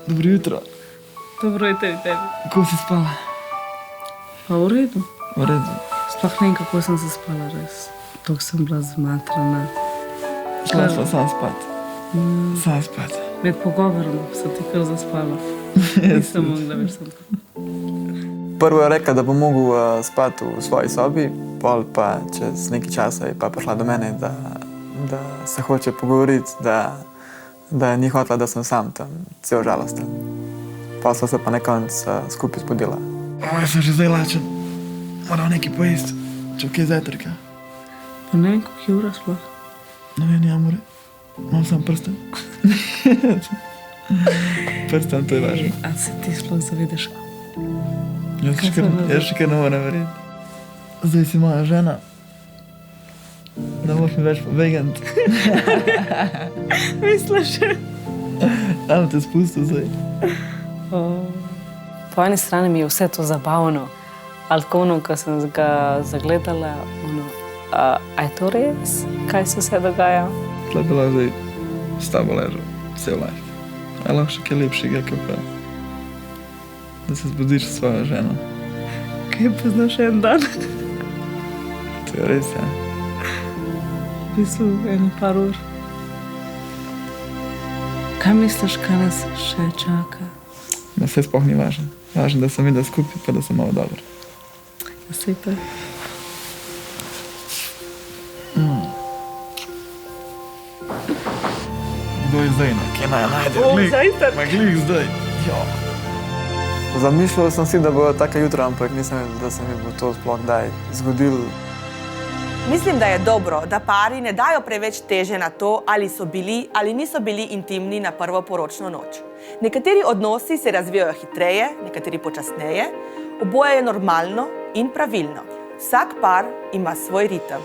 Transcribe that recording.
Dobro jutro. Dobro je tebi. Kako si spala? Pa v redu. V redu. Sploh ne vem, kako sem se spala res. Tako sem bila zmatrana. Šla sva sam spat. Sam spat. Med pogovorom sem ti kar zaspala. Nisem mogla več sem tako. Prvo je rekla, da bo mogel spati v svoji sobi, pol pa čez nekaj časa je pa prišla do mene, da se hoče pogovoriti, da ni hotela, da sem sam tam, cel žalosten. Pa sva se pa na koncu skupaj spodila. Jaz sem že zdaj lačen. Moram nekaj pojesti. Če kaj zajtrka. Pa ne vem, koliko je ura sploh. Ne vem, nimam ure. Imam sam prsten. Prsten, to je važno. A se ti sploh zavedaš? Jaz še kar ne morem verjeti. Zdaj si moja žena. Ne boš mi več pobegant. Misliš? Am te spustil zdaj. Po eni strani mi je vse to zabavno, ali tako ono, ko sem ga zagledala, a je to res, kaj se vse dogaja? Tle bi lahko zdaj s tabo ležal, cel life. A lahko še kaj lepšega, kot pa, da se zbudiš s svojo ženo. Kaj poznaš en dan? To je res, ja. V bistvu ene par ur. Kaj misliš, kaj nas še čaka? Da vse sploh ni važno. Važno, da sem videl skupaj, pa da sem malo dober. Ja, sej pa. Kdo je zdaj, no? Kje naj najde? Zajtrk. Ma glih zdaj. Jo. Zamišljal sem si, da bo taka jutra, ampak nisem vedel, da se mi bo to sploh kdaj zgodilo. Mislim, da je dobro, da pari ne dajo preveč teže na to, ali so bili ali niso bili intimni na prvo poročno noč. Nekateri odnosi se razvijajo hitreje, nekateri počasneje, oboje je normalno in pravilno. Vsak par ima svoj ritem.